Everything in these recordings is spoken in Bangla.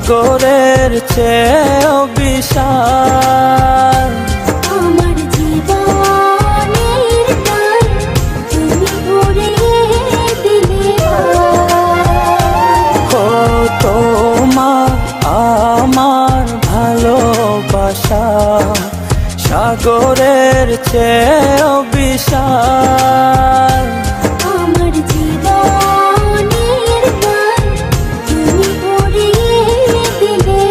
সাগরের চেয়েও বিশাল। আমার জীবনের গান তুমি ভরিয়ে দিলে ও তোমার আমার ভালোবাসা সাগরের চেয়েও বিশাল। আমার জীবনের গান তুমি ভরিয়ে দিলে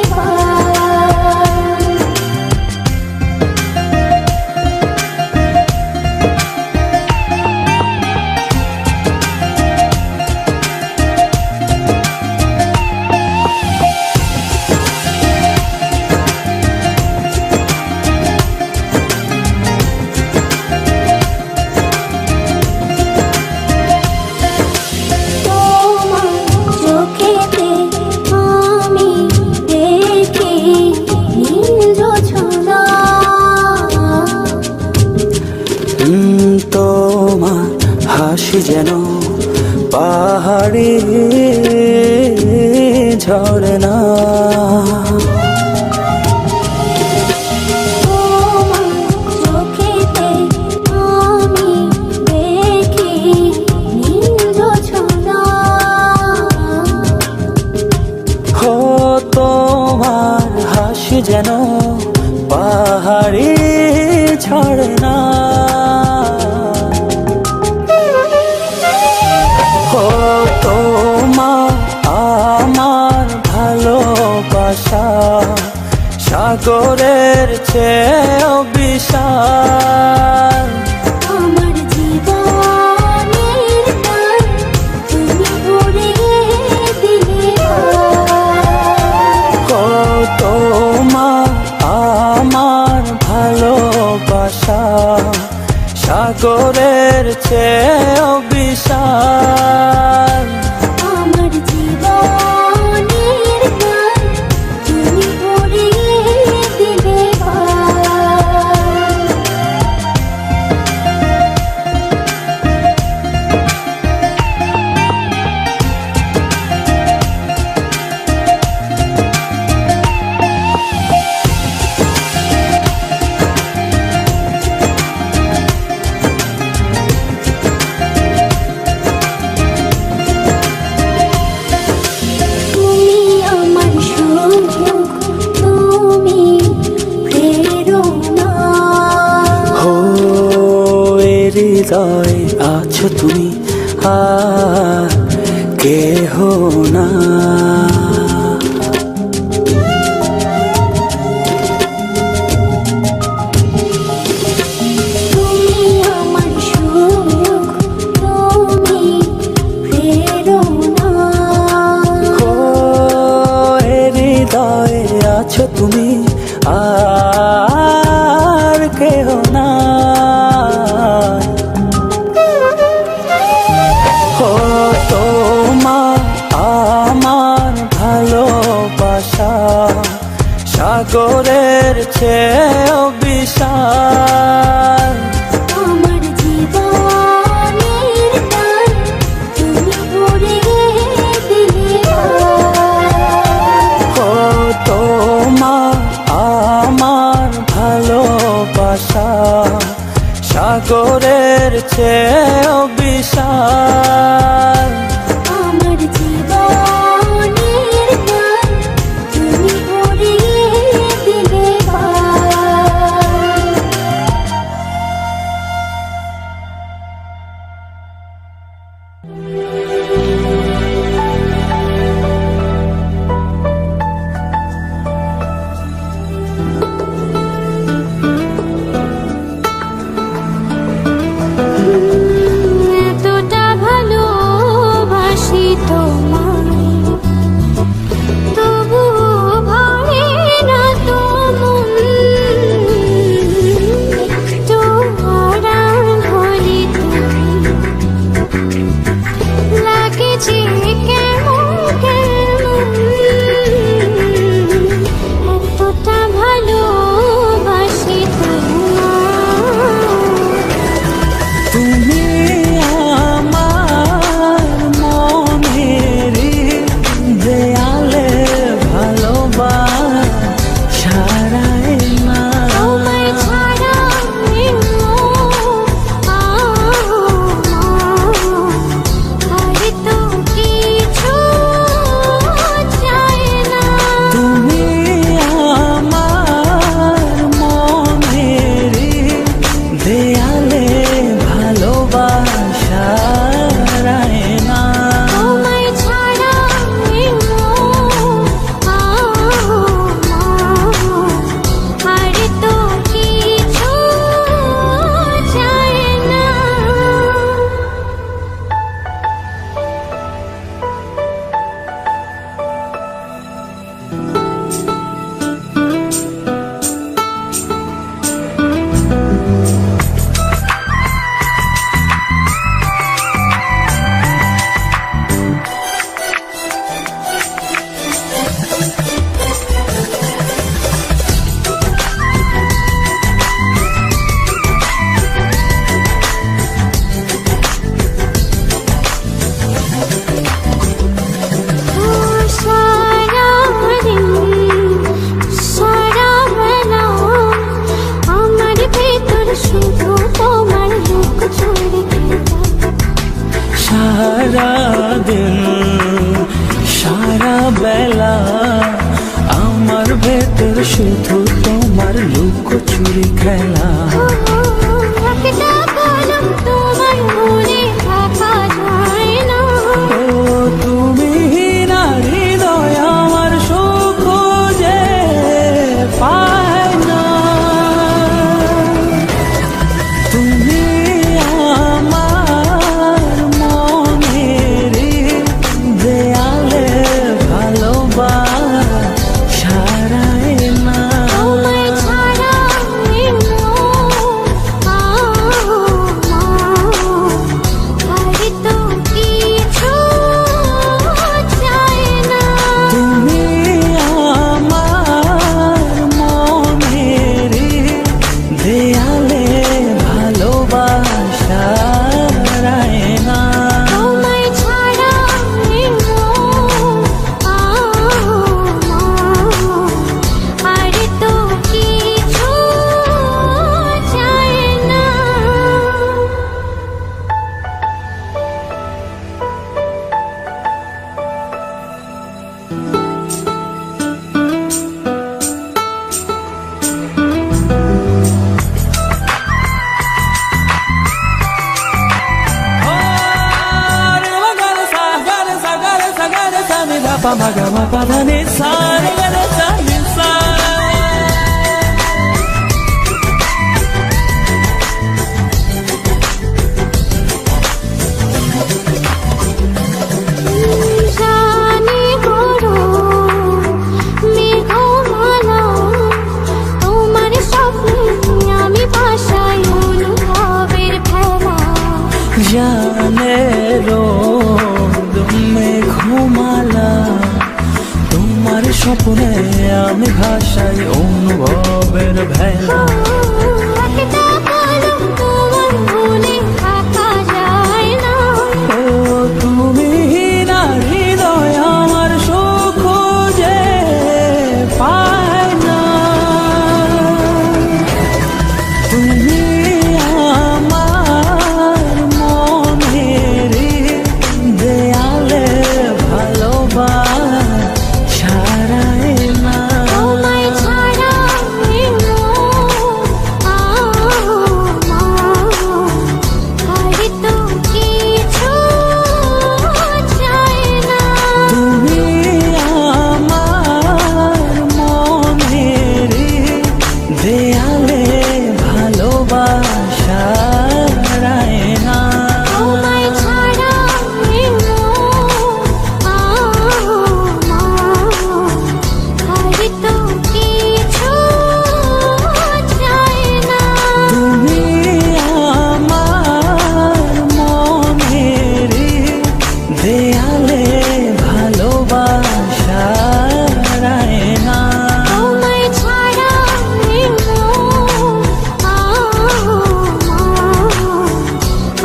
তোমার হাসি যেন পাহাড়ি ঝরনা। তোমার হাসি যেন পাহাড়ি ঝরনা। তোমার আমার ভালোবাসা সাগরের চেয়েও বিশাল। আমার জীবনের গান তুমি ভরিয়ে দিলে তোমার আমার ভালোবাসা সাগরের চেয়েও বিশাল। আমার জীবনের গান তুমি ভরিয়ে দিলে হৃদয় আছো তুমি আর কেহ না। তুমি আমার সুখ তুমি প্রেরণা হৃদয় আছো তুমি আর কেহ না। তোমার আমার ভালোবাসা সাগরের চেয়েও বিশাল। আমার জীবনের গান তুমি ভরিয়ে দিলে তোমার আমার ভালোবাসা সাগরের চেয়েও বিশাল। আমার জীবনের গান তুমি ভরিয়ে দিলে সারা বেলা আমার ভেতর শুধু তোমার লুকোচুরি খেলা। একটা কলম তোমার মনে থাকা যায় না। ও তুমি না হৃদয় আমার সুখ যে পায় না। তুমি আমার মনের দেয়ালে ভালোবাসা রায় না। তোমায় ছাড়া আর তো কিছু চাই না। তুমি আমার মনের দেয়ালে ভালোবাসা রায় না। তোমায় ছাড়া আর তো কিছু চাই না। জানি বড় মেঘমালা, তোমার স্বপ্নে আমি ভাসাই অনুভবের খেলা। জানে রোদ মেঘমালা, তোমার স্বপ্নে আমি ভাসাই অনুভবের ভেলা। একটা কলম তোমার মনে থাকা যায় না। ও তুমি না হৃদয় আমার সুখ যে পায় না। তুমি আমার মনের দেয়ালে ভালোবাসা রায় না। তোমায় ছাড়া আর তো কিছু চাই না। তুমি আমার মনের দেয়ালে ভালোবাসা রায় না। তোমায় ছাড়া আর তো কিছু চাই না। তুমি আমার মনের দেয়ালে ভালোবাসা রায় না। তোমায় ছাড়া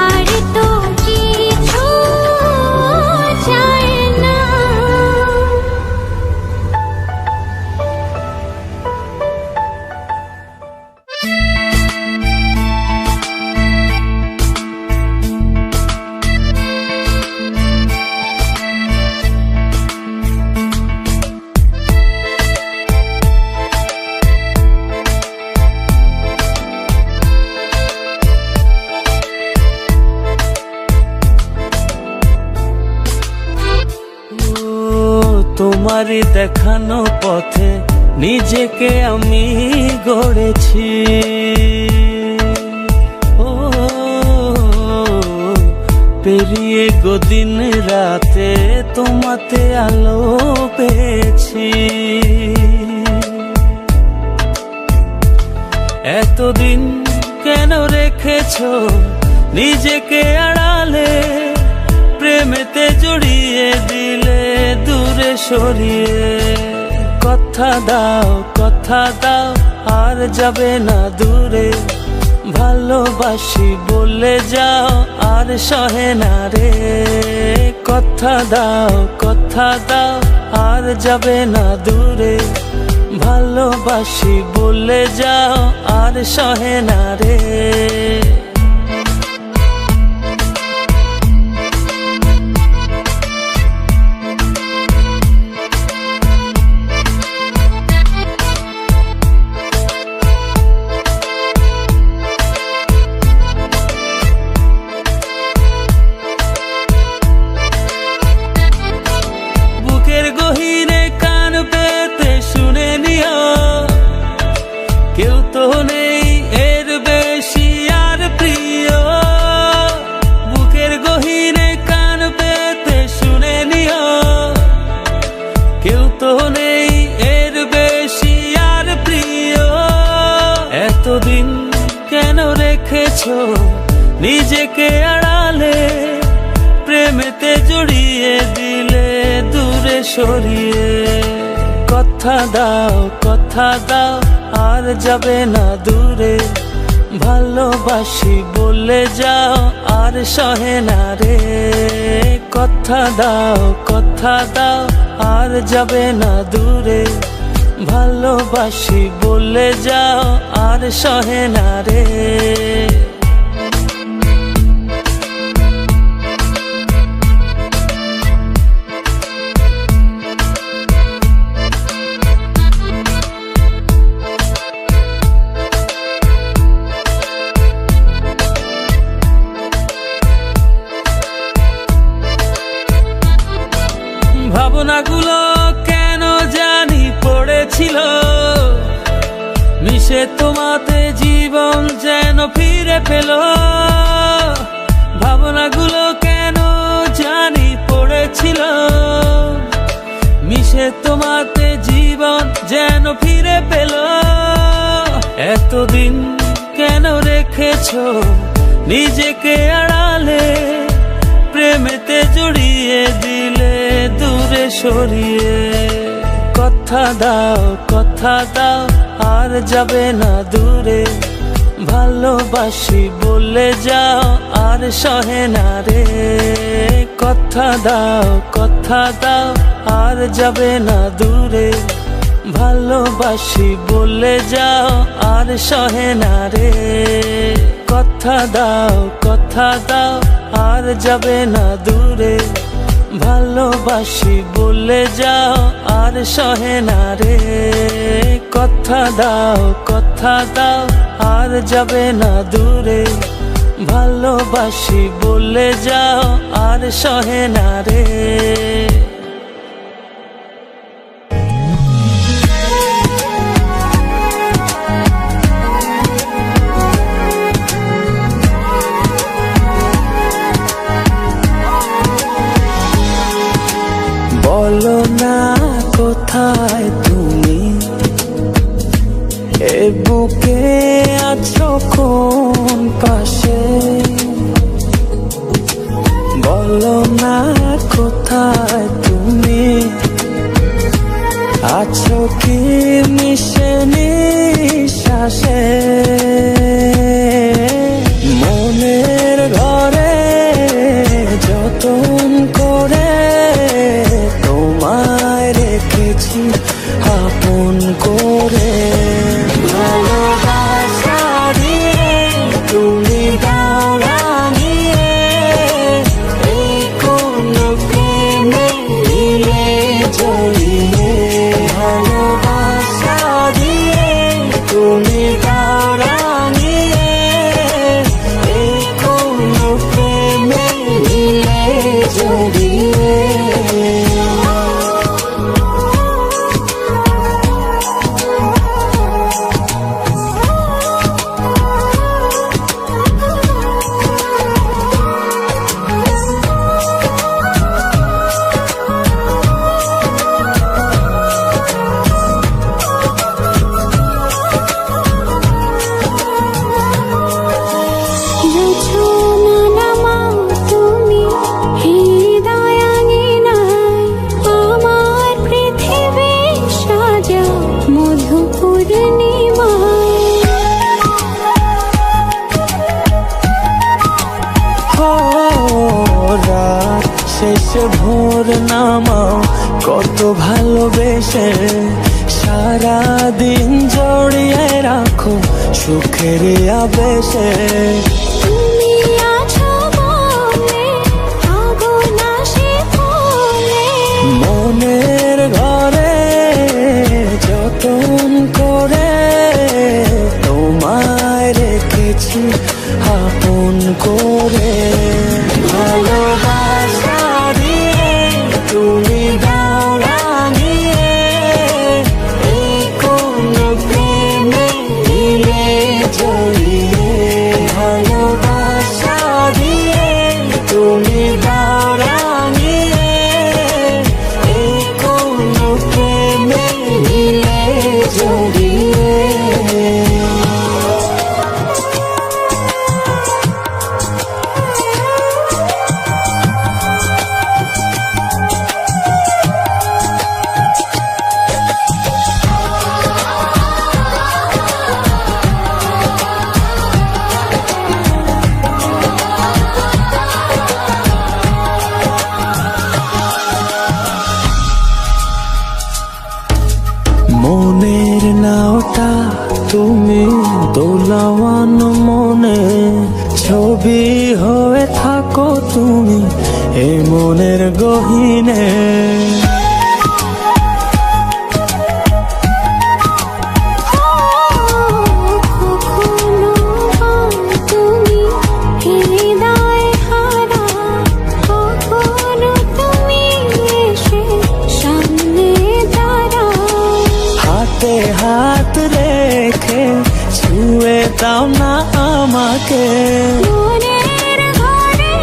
আর তো কিছু চাই না। ও তোমারই দেখানো পথে নিজেকে আমি গড়েছি। ও পেরিয়ে গদিন রাতে তোমাতে আলো পেয়েছি। এতদিন কেন রেখেছো নিজেকে আড়ালে, প্রেমেতে জড়িয়ে দিলে দূরে সরিয়ে। কথা দাও আর যাবে না দূরে, ভালোবাসি বলে যাও আর সহে না রে। কথা দাও আর যাবে না দূরে, ভালোবাসি বলে যাও আর সহে না রে। ভালো নেই এর বেশি আর প্রিয়। এতদিন কেন রেখেছো নিজেকে আড়ালে, প্রেমেতে জড়িয়ে দিলে দূরে সরিয়ে। কথা দাও আর যাবে না দূরে, ভালোবাসি বলে যাও আর সহে না রে। কথা দাও আর যাবে না দূরে, ভালোবাসি বলে যাও আর সহে না রে। ভাবনাগুলো কেন জানি পড়েছিল, মিশে তোমাতে জীবন যেন ফিরে পেল। ভাবনাগুলো কেন জানি পড়েছিল, মিশে তোমাতে জীবন যেন ফিরে পেল। এতদিন কেন রেখেছো নিজেকে আড়ালে, প্রেমেতে জড়িয়ে দিলে দূরে সরিয়ে। কথা দাও আর যাবে না দূরে, ভালোবাসি বলে যাও আর সহে না রে। কথা দাও আর যাবে না দূরে, ভালোবাসি বলে যাও আর সহে না রে। কথা দাও আর যাবে না দূরে, ভালোবাসি বলে যাও আর সহে না রে। কথা দাও আর যাবে না দূরে, ভালোবাসি বলে যাও আর সহে না রে। বলো না কোথায় তুমি, এ বুকে আছো কোন পাশে। বলো না কোথায় তুমি, আছো কি মিশে নিঃশ্বাসে। মনের ঘরে যতন করে তোমায় রেখেছি আপন করে। ভালোবাসা দিয়ে তুমি দাও রাঙিয়ে, এই কোন প্রেমে দিলে জড়িয়ে। ভালোবাসা দিয়ে তুমি দাও রাঙিয়ে, এই কোন প্রেমে দিলে জড়িয়ে। শেষে ভোর নামাও কত ভালোবেসে, সারাদিন জড়িয়ে রাখো সুখের আবেশে। তুমি আছো বলে আগুন আসে ফলে, মনের ঘরে যতন করে তোমায় রেখেছি আপন করে। ভালোবাসা দিয়ে তুমি দাও রাঙিয়ে, এই কোন প্রেমে দিলে জড়িয়ে। ভালোবাসা তুমি দোলাওয়ান মনে ছবি হয়ে থাকো তুমি এ মনের গহীনে। কখনো তুমি হৃদয় হারা, কখনো তুমি এসে সামনে দাঁড়াও। হাতে হাত রেখে ছুঁয়ে দাও না আমাকে, মনের ঘরে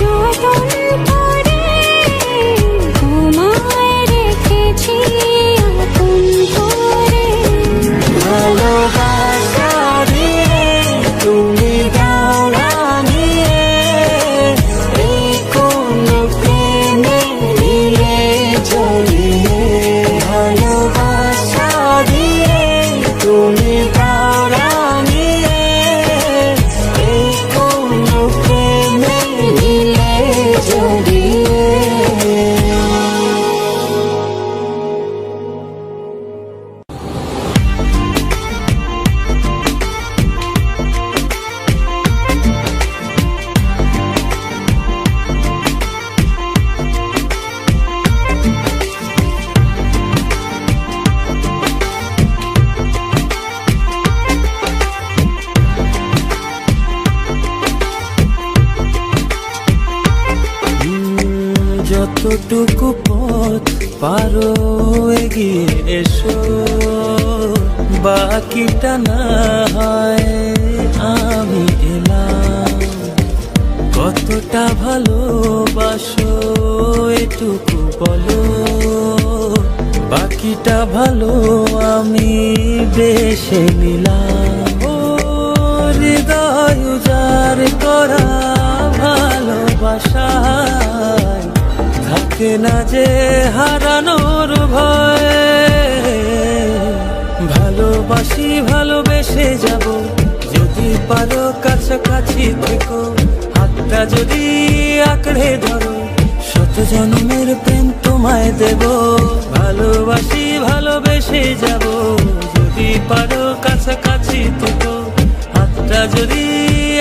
যতন করে তোমায় রেখেছি আপন করে। ভালোবাসা দিয়ে তুমি দাও রাঙিয়ে এই কোন প্রেমে দিলে জড়িয়ে। ভালোবাসা দিয়ে তুমি দাও রাঙিয়ে এই কোন প্রেমে দিলে জড়িয়ে। যতটুকু পথ পারো এগিয়ে এসো, বাকিটা না হয় আমি এলাম। কতটা ভালোবাসো এটুকু বলো, বাকিটা ভালো আমি বেশে নিলাম। ও হৃদয় উজাড় করা ভালোবাসায় থাকে না যে হারানোর ভয়। ভালোবাসি ভালোবেসে যাব, যদি পারো কাছাকাছি থেকো। হাতটা যদি আঁকড়ে ধরো, শত জন্মের প্রেম তোমায় দেব। ভালোবাসি ভালোবেসে যাব, যদি পারো কাছাকাছি থেকো। হাতটা যদি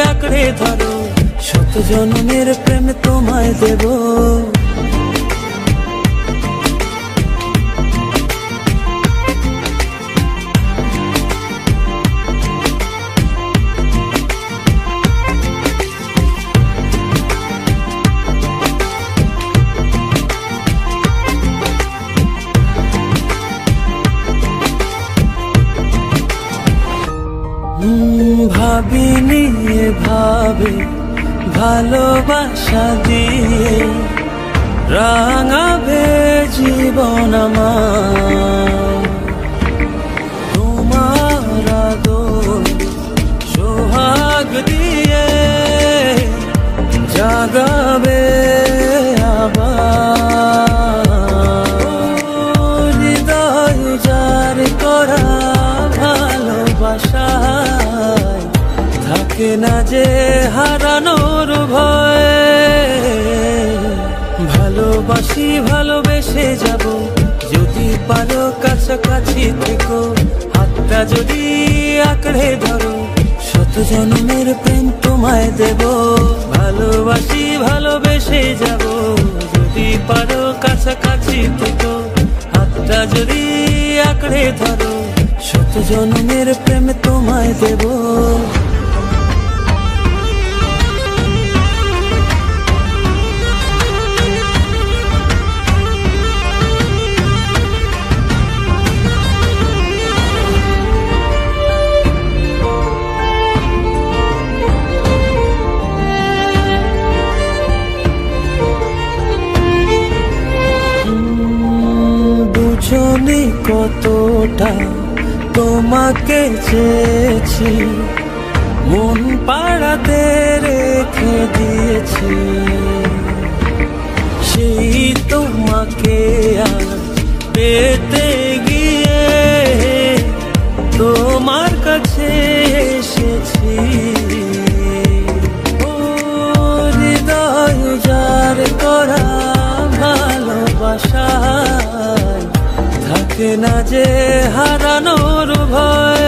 আঁকড়ে ধরো, শত জন্মের প্রেম তোমায় দেব। ভাবিনি ভাবে ভালোবাসা দিয়ে রাঙাবে জীবন আমার। তোমার আদর সোহাগ দিয়ে জাগাবে আবার। হৃদয় উজাড় করা ভালোবাসায় থাকে না যে হারানোর ভয়। ভালোবাসি ভালোবেসে যাব, যদি পারো কাছাকাছি থেকো। হাতটা যদি আঁকড়ে ধরো, শত জন্মের প্রেম তোমায় দেব। ভালোবাসি ভালোবেসে যাব, যদি পারো কাছাকাছি থেকো। হাতটা যদি আঁকড়ে ধরো, শত জন্মের প্রেম তোমায় দেব। দুজনে কতটা তোমাকে চেয়েছি, মন পাড়াতে রেখে দিয়েছি। সেই তোমাকে আর পেতে গিয়ে তোমার কাছে এসেছি। ও হৃদয় উজাড় করা ভালোবাসায় থাকে থাকে না যে হারানোর ভয়।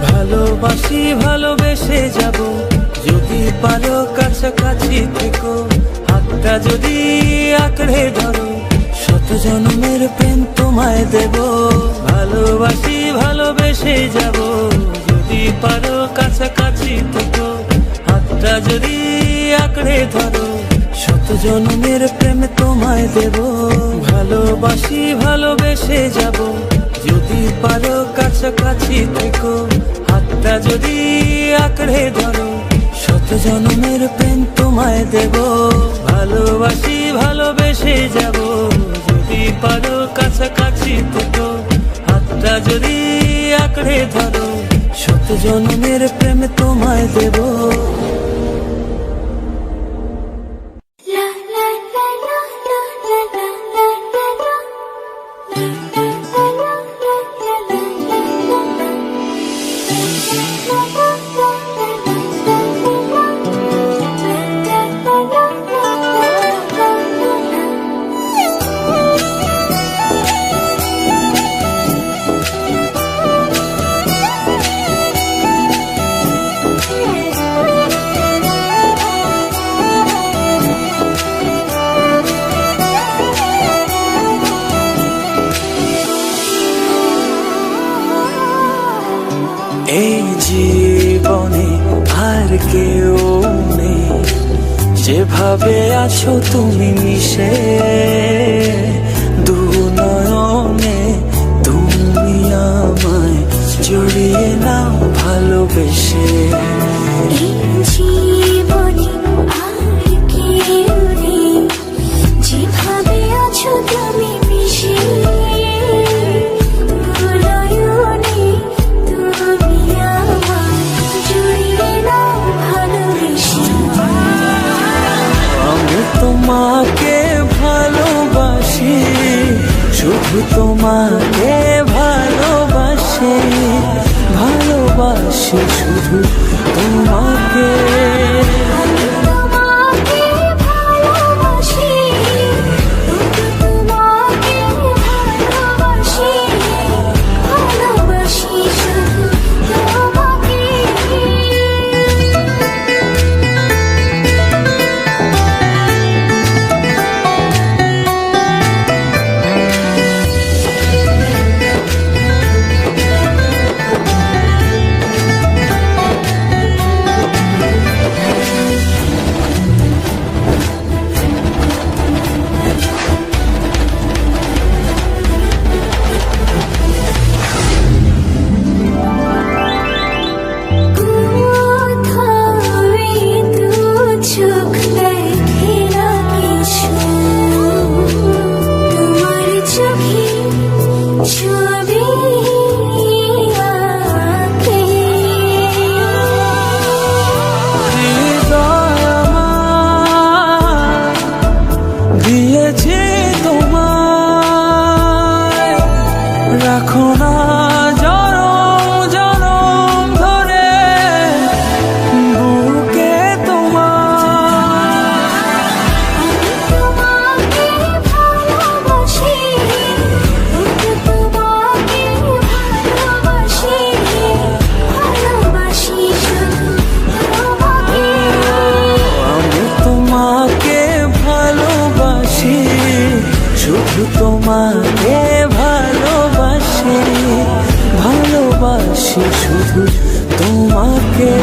ভালোবাসি ভালোবেসে যাব, যদি পারো কাছাকাছি থেকো, হাতটা যদি আঁকড়ে ধরো, শত জন্মের প্রেম তোমায় দেব। ভালোবাসি ভালোবেসে যাব, যদি পারো কাছাকাছি থেকো, হাতটা যদি আঁকড়ে ধরো, শত জন্মের প্রেম তোমায় দেব। ভালোবাসি ভালোবেসে যাব, যদি পারো কাছাকাছি থেকো, হাতটা যদি আঁকড়ে ধরো, শত জন্মের প্রেম তোমায় দেব। ভালোবাসি ভালোবেসে যাব, যদি পারো কাছাকাছি থেকো, হাতটা যদি আঁকড়ে ধরো, শত জন্মের প্রেম তোমায় দেব। লা লা লা লা লা লা লা লা লা লা এই জীবনে আর কেউ নেই, যেভাবে আছো তুমি মিশে, দু নয়নে তুমি আমায় জড়িয়ে নাও ভালোবেসে। এই জীবনে আর কেউ নেই, যেভাবে আছো তুমি মিশে, নয়নে তুমি আমায় জড়িয়ে নাও ভালোবেসে। আমি তোমাকে ভালোবাসি, শুধু তোমাকে ভালোবাসি, ভালোবাসি শুধু তোমাকে। আমি তোমাকে ভালোবাসি, শুধু তোমাকে ভালোবাসি, ভালোবাসি শুধু তোমাকে। হৃদয় আমার দিয়েছি তোমায়, রাখো না জনম জনম ধরে বুকে তোমার। তোমাকে ভালোবাসি, শুধু তোমাকে ভালোবাসি, ভালোবাসি শুধু তোমাকে। আমি তোমাকে ভালোবাসি, শুধু তোমাকে ভালোবাসি, ভালোবাসি শুধু তোমাকে।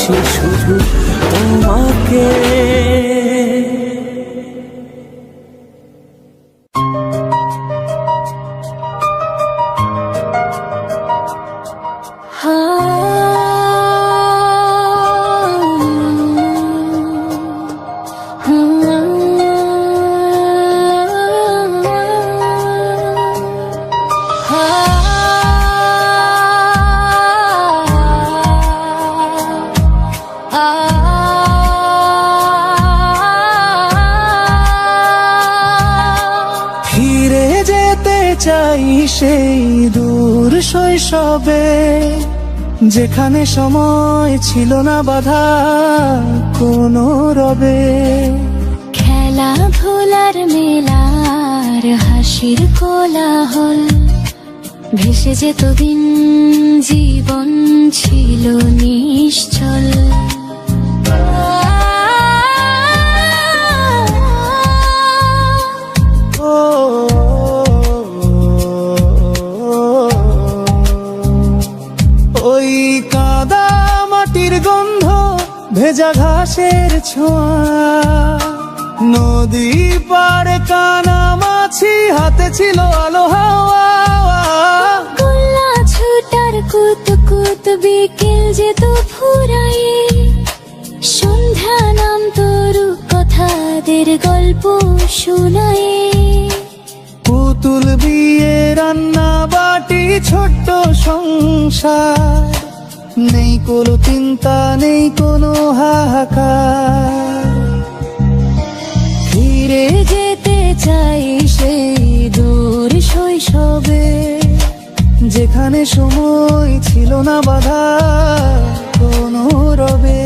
ভালোবাসি শুধু তোমাকে। ফিরে যেতে চাই সেই দূর শৈশবে, যেখানে সময় ছিল না বাধা কোনো রবে। খেলাধুলার মেলার হাসির কোলাহল, ভেসে যেত দিন জীবন ছিল নিশ্চল। ওই কাদা মাটির গন্ধ, ভেজা ঘাসের ছোঁয়া, নদী পাড়ে কানামাছি, হাতে ছিল আলো হাওয়া। গোল্লা ছুটার কুতকুত বিকেল যেত ফুরায়ে, সন্ধ্যা নাম তরু কথাদের গল্প শোনায়ে। পুতুল বিয়ে রান্না বাটি ছোট্ট সংসার, নেই কোনো চিন্তা নেই কোনো হাহাকার। ফিরে যেতে চাই সেই দূর শৈশবে, যেখানে সময় ছিল না বাধা কোনো রবে।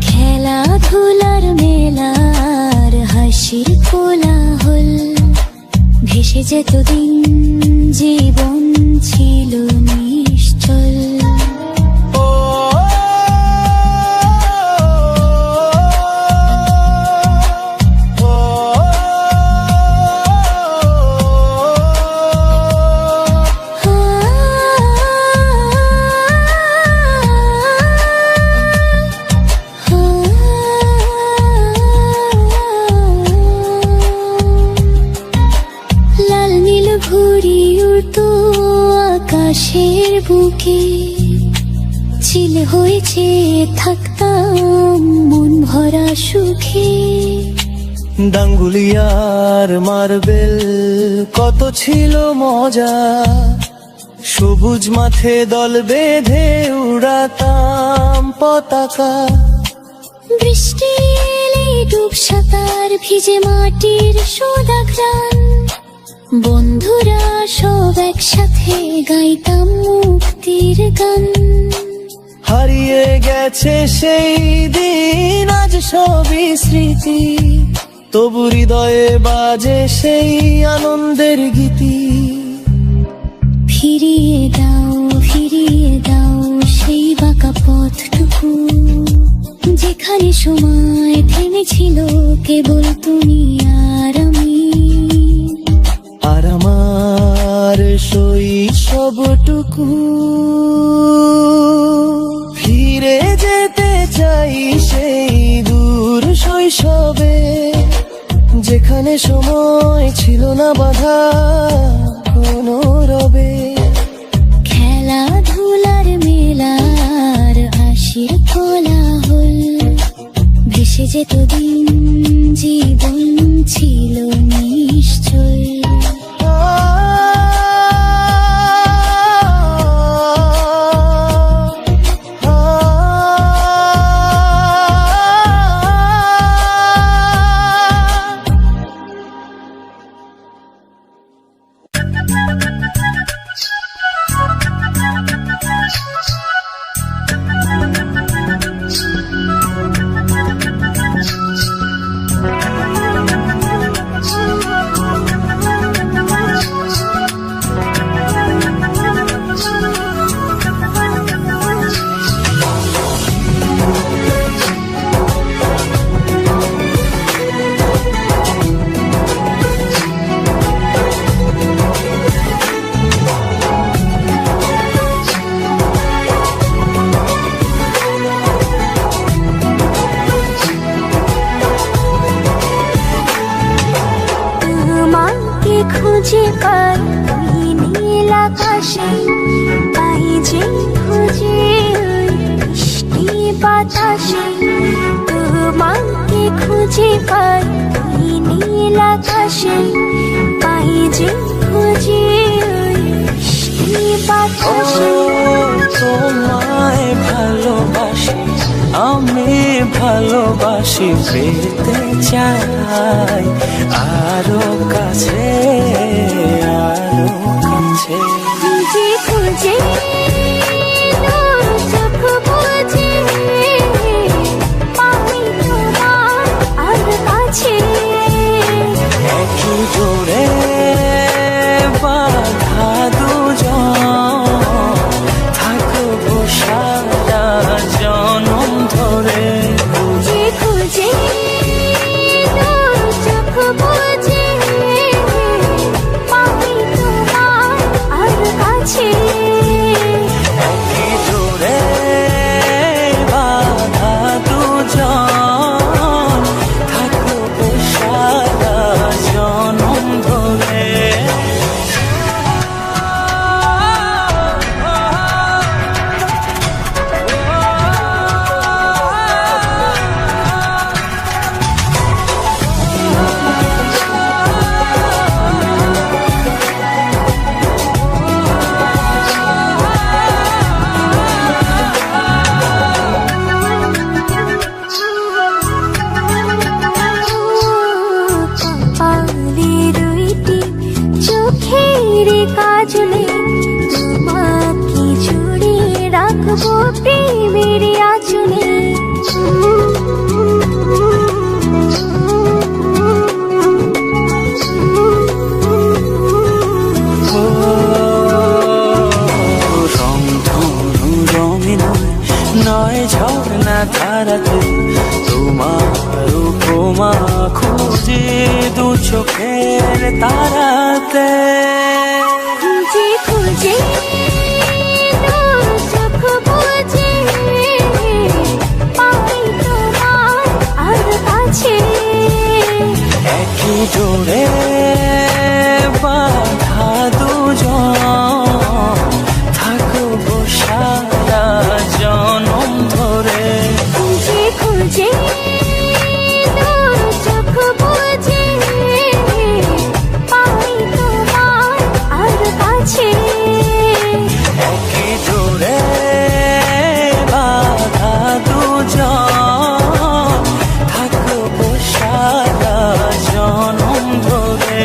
খেলাধুলার মেলার হাসির কোলাহল, ভেসে যেত দিন জীবন ছিল নিশ্চল। লাল নীল ঘুড়ি উড়তো আকাশের বুকে, চিল হয়েছে থাকতাম মন ভরা সুখে। ডাঙ্গুলিয়ার মার্বেল কত ছিল মজা, সবুজ মাঠে দল বেঁধে উড়াতাম পতাকা। বৃষ্টি এলে ডুব সাঁতার, ভিজে মাটির সোদা ঘ্রাণ, বন্ধুরা সব একসাথে গাইতাম মুক্তির গান। হারিয়ে গেছে সেই দিন, আজ সবই স্মৃতি, তবু হৃদয়ে বাজে সেই আনন্দের গীতি। ফিরিয়ে দাও সেই বাঁকা পথটুকু, যেখানে সময় থেমেছিল কেবল তুমি আর আমি। আর আমার শৈশবটুকু, ফিরে যেতে চাই সেই দূর শৈশবে, যেখানে সময় ছিল না বাধা কোনো রবে। খেলাধুলার মেলার হাসির কোলাহল, ভেসে যেত দিন জীবন ছিল নিশ্চল। পাই ওই নীল আকাশে, পাই যে খুঁজে ওই বৃষ্টি বাতাসে, তোমাকে খুঁজে পাই ওই নীল আকাশে, পাই যে খুঁজে ওই বৃষ্টি বাতাসে। তোমায় ভালোবাসি, আমি ভালোবাসি, পেতে চাই আরো কাছে, আরো কাছে। খুঁজে খুঁজে তোর চোখ বুঝে, পাই তোমার আর কাছে। একই জোরে বাঁধা দুজন, থাকবো সারা জনম ধরে। খুঁজে খুঁজে তোর চোখ বুঝে, পাই তোমার আর কাছে। একই জোরে বাঁধা দুজন, থাকবো সারা জনম ধরে। কপালের দুইটি চোখের কাজলে, তোমাকে জুড়ে রাখবো প্রেমের আঁচলে। রং ধনু রঙে নয়, নয় ঝর্ণা ধারাতে, তোমার উপমা খুঁজে দু চোখের তারাতে। খুঁজে খুঁজে তোর চোখ বুঝে, পাই তোমার আর কাছে। একই জোরে বাঁধা দুজন, থাকবো সারা জনম ধরে। খুঁজে খুঁজে তোর চোখ বুঝে, পাই তোমার আর কাছে। একই জোরে বাঁধা দুজন, থাকবো সারা জনম ধরে।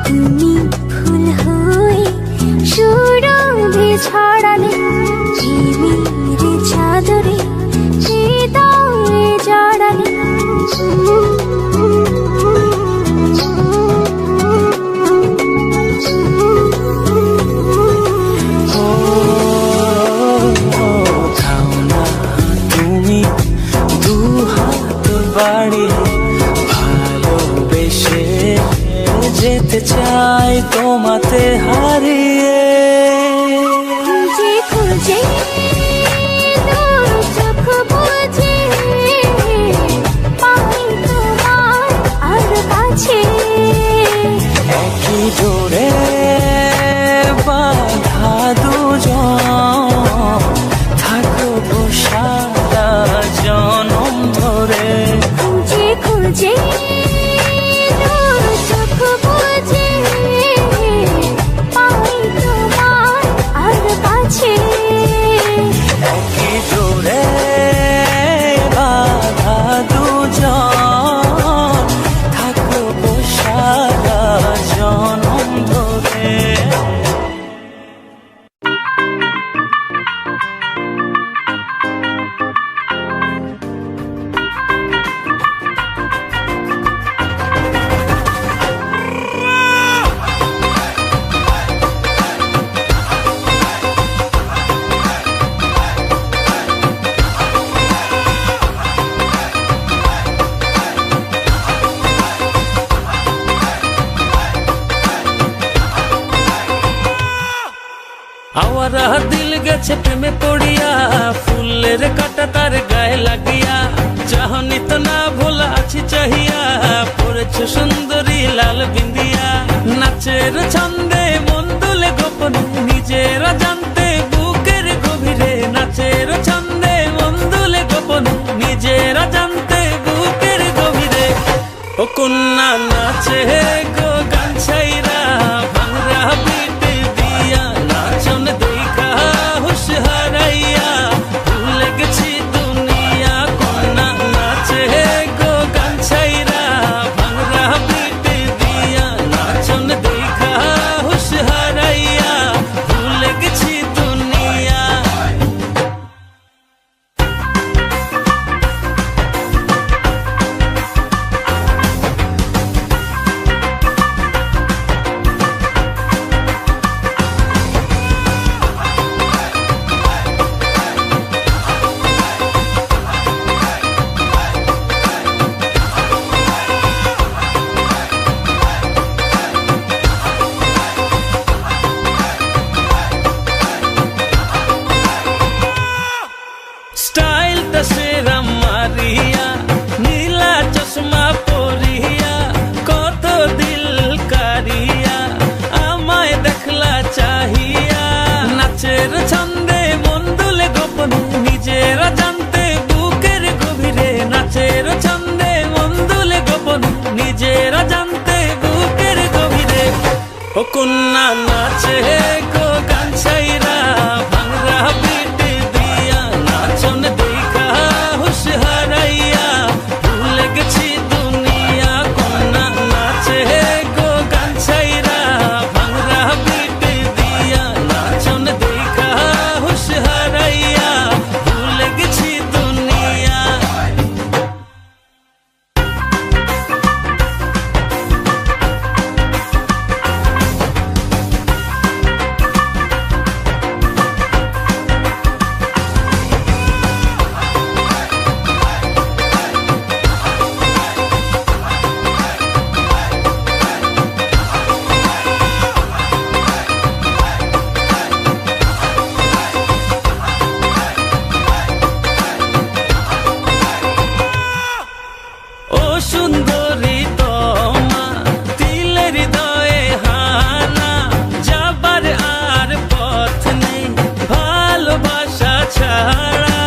তুমি ফুল হয়ে সুরভি ছড়ালে, ঝিমির চাদরে হৃদয়ে জড়ালে। ও থাও না তুমি দু হাত বাড়িয়ে, ভালোবেসে যেতে চাই তোমাতে হারিয়ে। খুঁজে খুঁজে তোর চোখ বুঝে, পাই তোমার আর কাছে। একই জোরে বাঁধা দুজন, থাকবো সারা জনম ধরে। খুঁজে খুঁজে তোর চোখ বুঝে, পাই তোমার আর কাছে। একই জোরে বাঁধা দুজন, থাকবো সারা জনম ধরে। ভরা দিল গেছে প্রেমে পড়িয়া, ফুলের কাঁটা তার গায়ে লাগিয়া, চাহনি তো না ভোলা আছি চাহিয়া, পড়েছে সুন্দরী লাল বিন্দিয়া। নাচের ছন্দে মন দুলে গোপনে, নিজেরা জানতে বুকের গভীরে, নাচের ছন্দে মন দুলে গোপনে, নিজেরা জানতে বুকের গভীরে। ও কন্যা নাচে গো গান ছাইরা, ভাঙরা পিট দিয়া, নাচন দেখা হুশ হারাইয়া, ভুলে গেছি দুনিয়া। কন্যা নাচে গো গান ছাইরা, ভাঙরা পিট দিয়া, নাচন দেখা হুশ হারাইয়া, ভুলে গেছি দুনিয়া। স্টাইলটা সেরা মারিয়া, নীলা চশমা পরিয়া, কত দিল কারিয়া, আমায় দেখলা চাহিয়া। নাচের ছন্দে মন দুলে গোপনে, নিজেরা জানতে বুকের গভীরে, নাচের ছন্দে মন দুলে গোপনে, নিজেরা জানতে বুকের গভীরে। ও কন্যা নাচে গো গান ছাইরা, ভাঙরা পিট দিয়া, নাচন দেখা হুশ হারাইয়া, ভুলে গেছি দুনিয়া। কন্যা নাচে গো গান ছাইরা, ভাঙরা পিট দিয়া, নাচন দেখা হুশ হারাইয়া, ভুলে গেছি দুনিয়া। ও সুন্দরী তোমা, তিলের হৃদয়ে হানা, যাবার আর পথ নেই ভালোবাসা ছাড়া।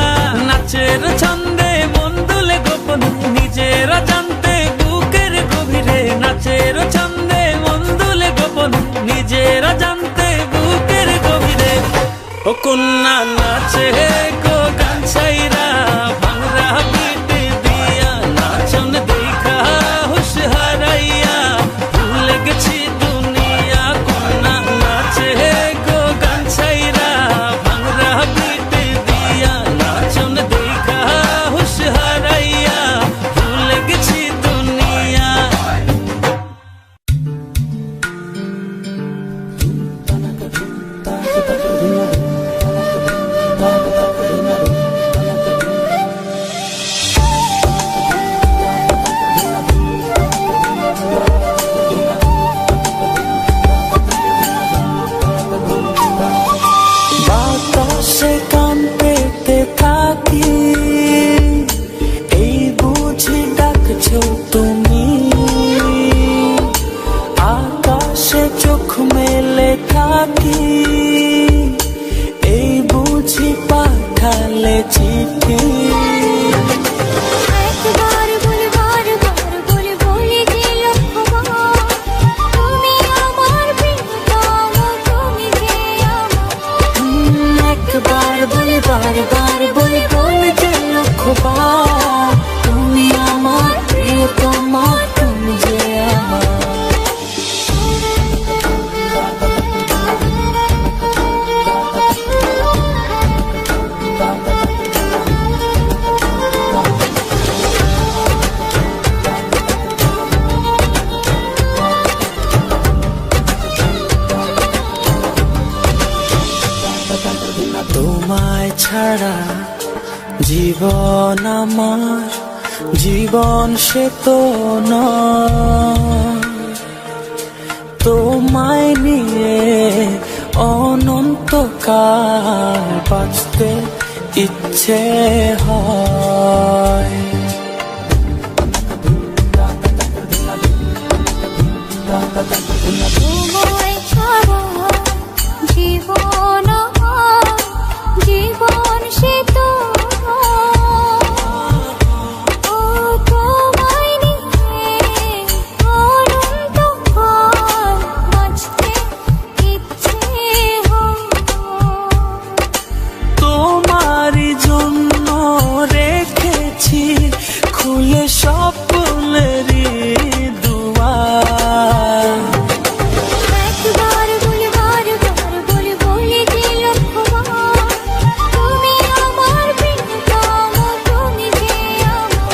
নাচের ছন্দে মন দুলে গোপনে, নিজেরা জানতে বুকের গভীরে, নাচের ছন্দে মন দুলে গোপনে, নিজেরা জানতে বুকের গভীরে। ও কন্যা নাচে গো গান ছাইরা, ভাঙরা পিট দিয়া, নাচন দেখা হুশ হারাইয়া, ভুলে গেছি দুনিয়া। কন্যা নাচে গো গান ছাইরা, ভাঙরা পিট দিয়া, নাচন দেখা হুশ হারাইয়া, ভুলে গেছি দুনিয়া। বাতাসে কান পেতে থাকি, এই বুঝি ডাকছো তুমি। আকাশে চোখ মেলে থাকি, এই বুঝি পাঠালে চিঠি। একবার বলে বারবার বলে বলে যে লক্ষ্যবার, তুমি আমার প্রিয়তম, তুমি যে আমার। একবার বলে বারবার বলে বলে যে লক্ষ্যবার, তুমি আমার প্রিয়তমা, তুমি যে আমার। তোমায় ছাড়া জীবন আমার, জীবন সে তো নয়। তোমায় নিয়ে অনন্তকাল একাই বাঁচতে ইচ্ছে হয়। তোমায় ছাড়া জীবন আমার, জীবন সে তো ও তোমায় নিয়ে অনন্তকাল বাঁচতে ইচ্ছে হয়। তোমারই জন্য রেখেছি খুলে স্বপ্নেরই দুয়ার। একবার বলে বারবার বলে বলে যে লক্ষ্যবার, তুমি আমার প্রিয়তম, তুমি যে আমার।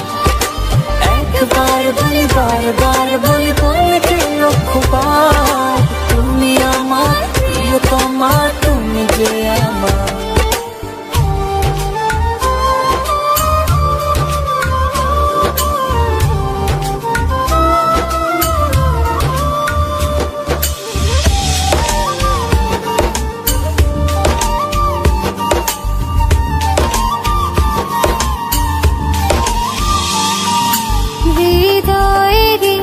একবার বলি বারবার বলি বলতে লক্ষ্যবার, তুমি আমার প্রিয়তমা, তুমি যে আমার। হৃদয়েরই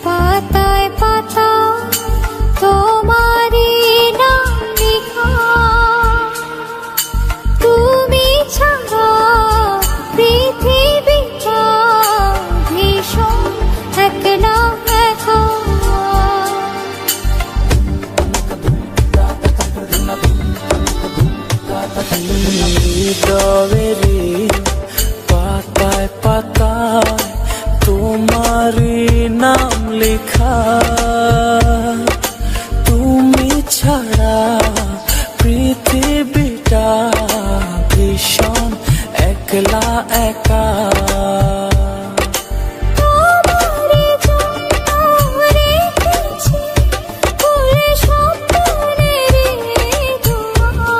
পাতায় পাতায় তোমারই নাম লেখা, তুমি ছাড়া পৃথিবীটা ভীষণ একলা একা। হৃদয়েরই পাতায় পাতায় তোমারই নাম লেখা, তুমি ছাড়া পৃথিবীটা ভীষণ একলা একা। তোমারই জন্য রেখেছি ফুলে স্বপ্নেরই দুয়ার।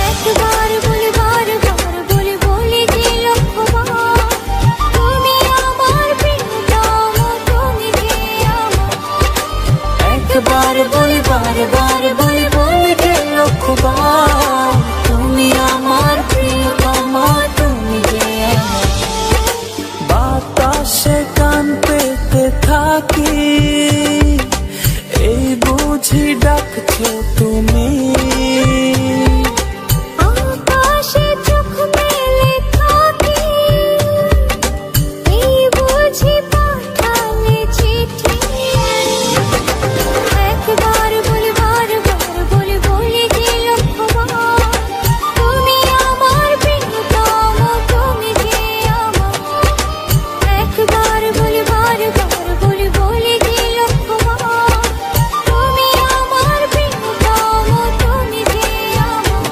একবার বলে বারবার বলে বলে যে লক্ষ্যবার, তুমি আমার প্রিয়তম, তুমি যে আমার। একবার বলি বারবার বলি বলতে লক্ষ্যবার, তুমি আমার প্রিয়তমা, তুমি যে আমার। বাতাসে গান পেতে থাকি, এই বুঝি ডাকছো তুমি। আকাশে চোখ মেলে থাকি, এই বুঝি পাঠালে চিঠি। একবার বলে বারবার বলে বলে যে লক্ষ্যবার, তুমি আমার প্রিয়তম, তুমি যে আমার। একবার বলে বারবার বলে বলে যে লক্ষ্যবার, তুমি আমার প্রিয়তম, তুমি যে আমার।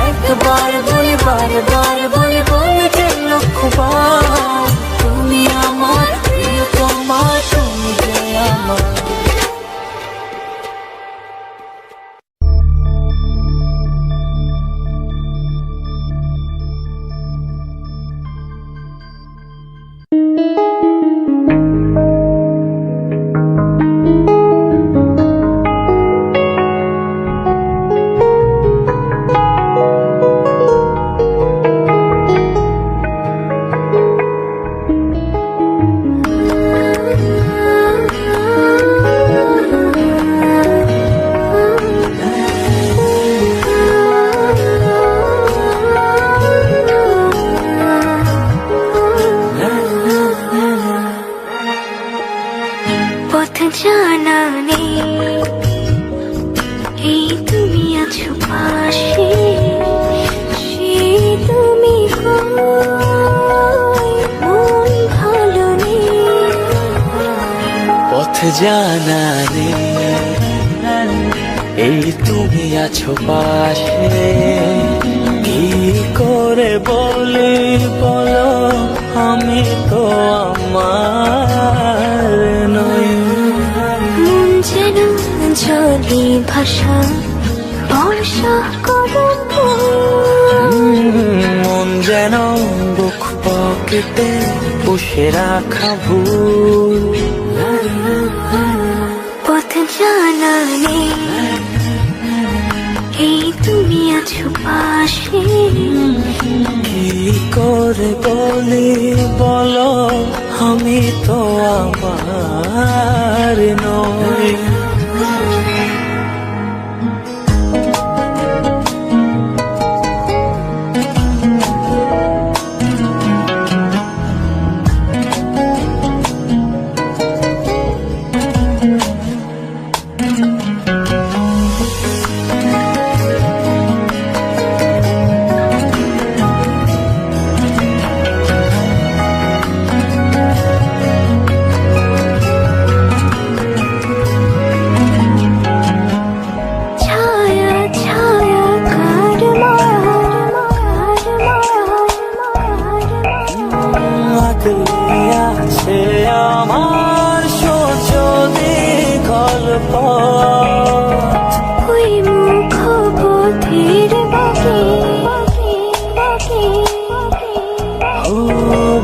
একবার বলি বারবার বলি বলতে লক্ষ্যবার, তুমি আমার প্রিয়তমা, তুমি যে আমার। পথ জানা নেই, এই তুমি আছো পাশে, সে তুমি কই, মন ভালো নেই। পথ জানা নেই, এই তুমি আছো পাশে, কি করে বলি বলো, আমি তো আমার নই। মন যেন জলি ভাষা বর্ষা করুন, মন যেন বুক পকেটে পুষে রাখা ভুল। পথ জানা নেই, তুমি আছো পাশে। কি করে বলি বলো, আমি তো আমার নই। ছায়া ছায়া কার মায়া, কার মায়া। আগলে আছে আমার সোচনে গল্প, ওই মুখ পথের বাঁকে বাঁকে বাঁকে বাঁকে। ও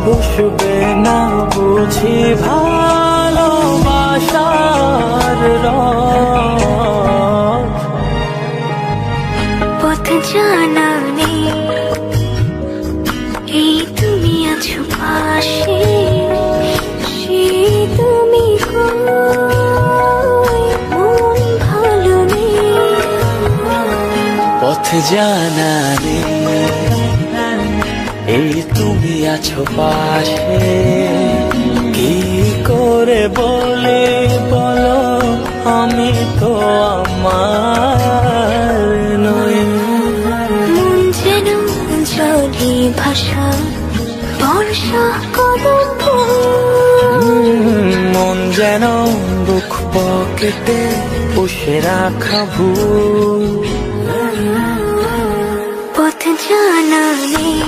বসবে না বুঝি ভালোবাসার রথ। পথ জানা নেই, এই তুমি আছো পাশে। সে তুমি কই, মন ভালো নেই। পথ জানা নেই, এই তুমি আছো পাশে। কি করে বলে বলো, আমি তো আমার নই। মন যেন জলে ভাষা, বর্ষা কদম। মন যেন বুক পকেটে পুষে রাখা ভুল। পথ জানা নেই,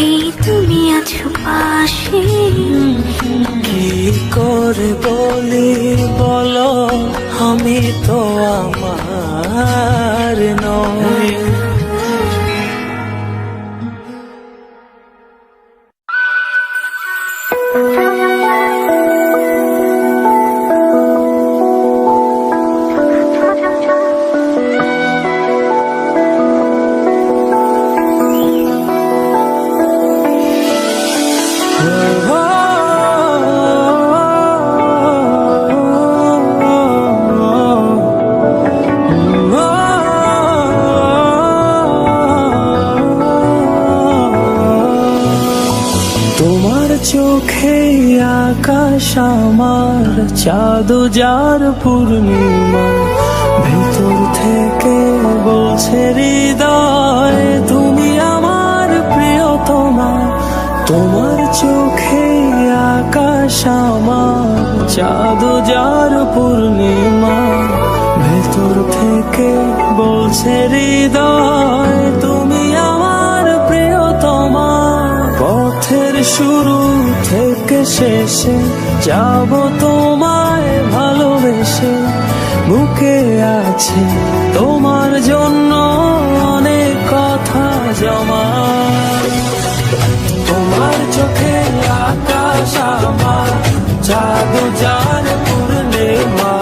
এই তুমি আছো পাশে। কি করে বলি বলো, আমি তো আমার নই। তোমার চোখে আকাশ আমার, চাঁদ যার পূর্ণিমা। ভেতর থেকে বলছে হৃদয়, তুমি আমার প্রিয়তমা। তোমার চোখে আকাশ আমার, চাঁদ যার পূর্ণিমা। ভেতর থেকে বলছে হৃদয়, তুমি আমার প্রিয়তমা। পথের শুরু থেকে শেষে যাব তোমায় ভালোবেসে। বুকে আছে তোমার জন্য অনেক কথা জমা। তোমার চোখে আকাশ আমার, চাঁদ যার পূর্ণিমা।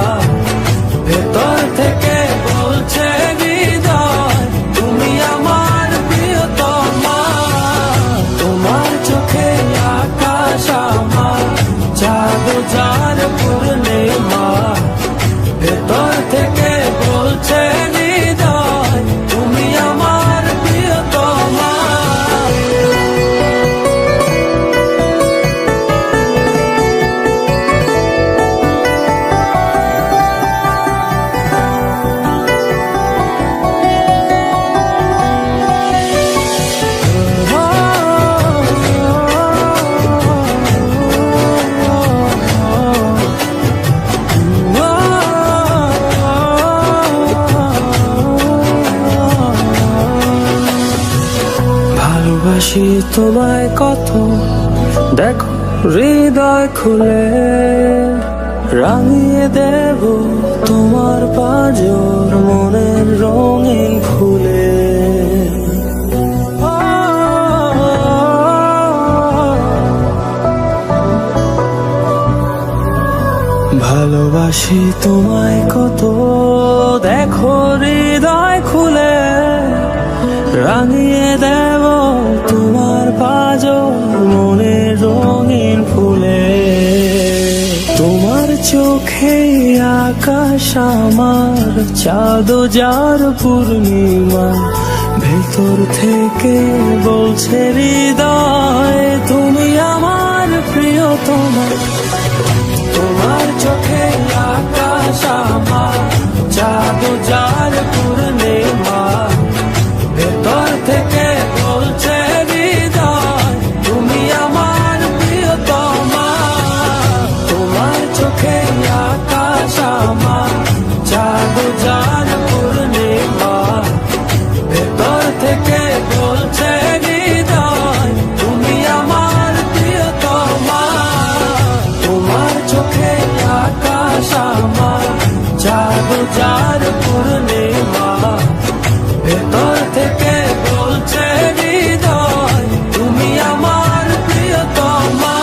ভেতর থেকে বলছে হৃদয়, তুমি আমার প্রিয়তমা। তোমার চোখে আকাশ আমার, চাঁদ যার পূর্ণিমা। ভেতর থেকে বলছে হৃদয়, তুমি আমার প্রিয়তমা। ভালোবাসি তোমায় কত, দেখো হৃদয় খুলে। রাঙিয়ে দেব তোমার পাঁজর মনের রঙিন ফুলে। ভালোবাসি তোমায় কত, দেখো হৃদয় খুলে রাঙিয়ে দেব তোমার পাঁজর মনের রঙিন ফুলে। তোমার চোখে আকাশ আমার, চাঁদ যার পূর্ণিমা, ভেতর থেকে বলছে হৃদয় তুমি আমার প্রিয়তমা। তোমার চোখে আকাশ আমার, চাঁদ যার পূর্ণিমা, ভেতর থেকে বলছে হৃদয় তুমি আমার প্রিয়তমা। তোমার চোখে আকাশ আমার, চাঁদ যার পূর্ণিমা, ভেতর থেকে বলছে হৃদয় তুমি আমার প্রিয়তমা। তোমার চোখে আকাশ আমার, চাঁদ যার পূর্ণিমা, ভেতর থেকে বলছে হৃদয় তুমি আমার প্রিয়তমা।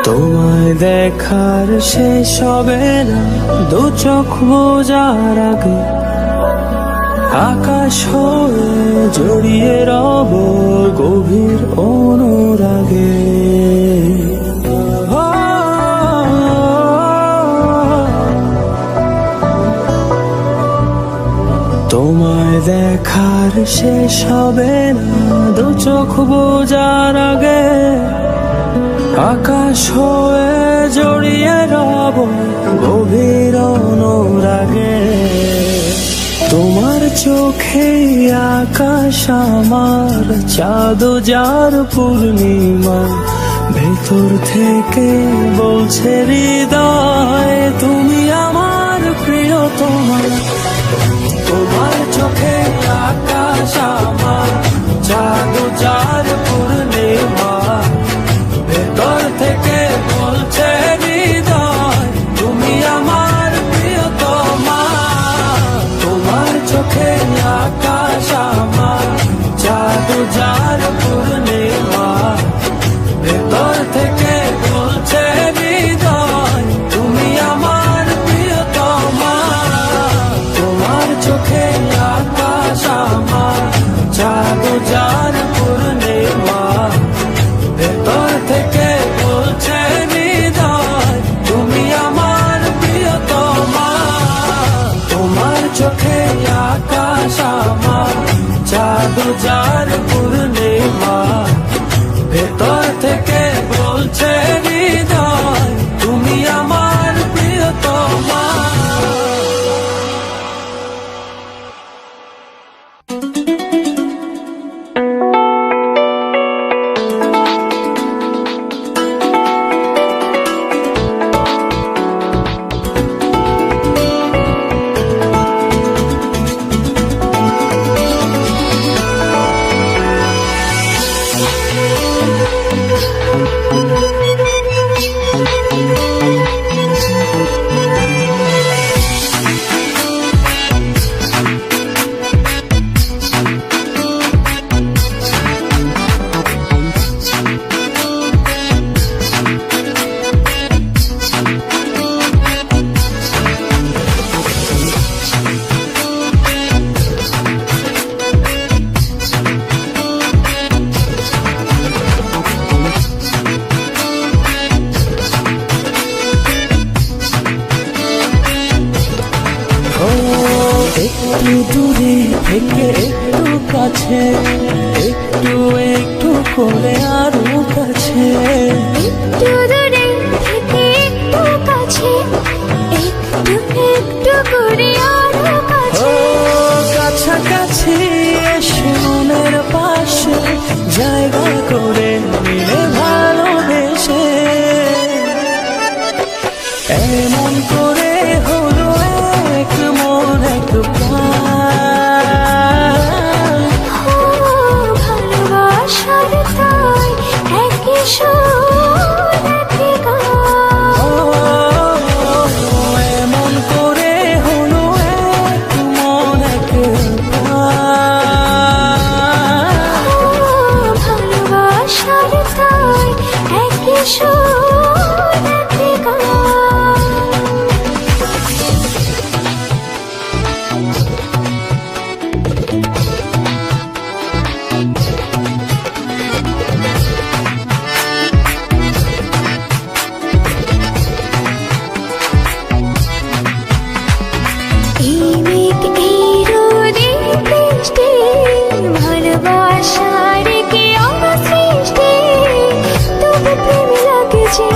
তোমায় দেখার শেষ হবে না দু চোখ বোঝার আগে, আকাশ হয়ে জড়িয়ে রব গভীর অনুরাগে। তোমায় দেখার শেষ হবে না দু চোখ বোঝার আগে, আকাশ হয়ে জড়িয়ে রব গভীর অনুরাগে। তোমার চোখে আকাশ আমার, চাঁদ যার পূর্ণিমা, ভেতর থেকে বলছে হৃদয় তুমি আমার প্রিয়তমা। তোমার চোখে আকাশ আমার, চাঁদ যার পূর্ণিমা, ভেতর থেকে বলছে হৃদয় তুমি আমার প্রিয়তমা। তোমার চোখে আকাশ আমার, চাঁদ যার পূর্ণিমা, ভেতর থেকে বলছে হৃদয় তুমি আমার প্রিয়তমা। তোমার চোখে আকাশ আমার, চাঁদ যার পূর্ণিমা, ভেতর থেকে বলছে হৃদয় তুমি আমার প্রিয়তমা। তোমার চোখে আকাশ আমার, চাঁদ যার পূর্ণিমা, ভেতর থেকে বলছে হৃদয় তুমি আমার প্রিয়তমা। একটু দূরে থেকে একটু কাছে, একটু একটু করে আরো কাছে, একটু দূরে থেকে একটু কাছে, একটু একটু করে আরো কাছে। ও কাছাকাছি এসে মনের পাশে জায়গা করে নিলে ভালোবেসে। এমন করে হলো এক মন এক প্রাণ, সোনাতে গান। এই মেঘ এই রোদে বৃষ্টি, ভালোবাসার কি অবসৃষ্টি, তবু প্রেম লাগে যে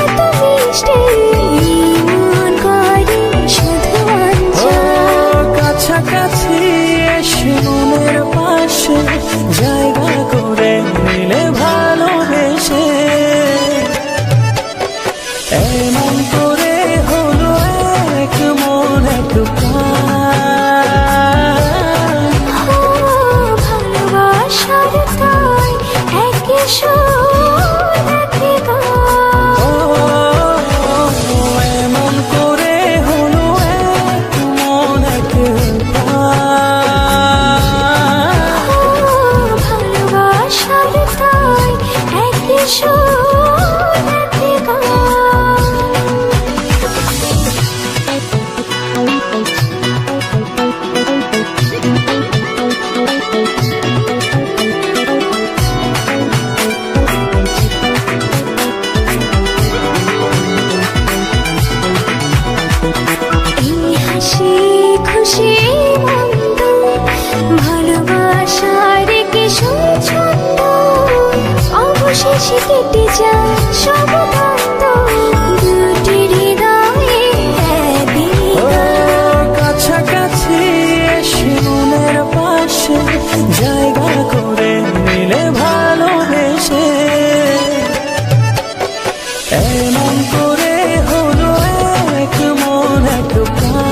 এত মিষ্টি, মন করে শুধু অঞ্চল। কাছাকাছি এসে মনের পাশে জায়গা করে নিলে ভালোবেসে, এমন করে হলো এক মন এক প্রাণ। ভালোবাসার তাই একই সোনাতে গান। এমন করে হলো এক মন এক প্রাণ। ভালোবাসার তাই একই সোনাতে গান। এই হাসি খুশি মন্দ, ভালোবাসার কি ছন্দ, অবশেষে কেটে যায় সব দ্বন্দ্ব, দুটি হৃদয়ে একদিন গান। কাছাকাছি এসে মনের পাশে জায়গা করে নিলে ভালোবেসে, এমন করে হলো এক মন এক প্রাণ।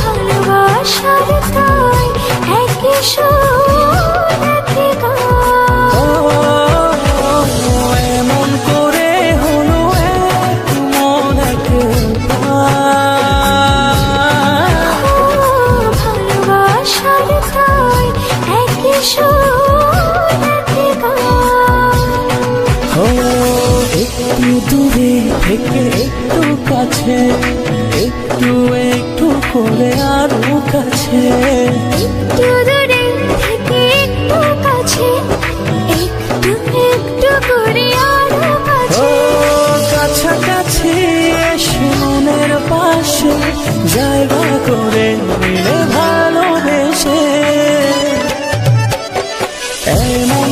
ভালোবাসার তাই একই সোনাতে গান। এমন করে হলো এক মন এক প্রাণ। ভালোবাসার তাই একই সোনাতে গান। একটু দূরে থেকে একটু কাছে, একটু একটু করে আরো কাছে, একটু দূরে থেকে একটু কাছে, একটু একটু করে আরো কাছে। কাছাকাছি এসে মনের পাশে জায়গা করে নিলে ভালোবেসে, এমন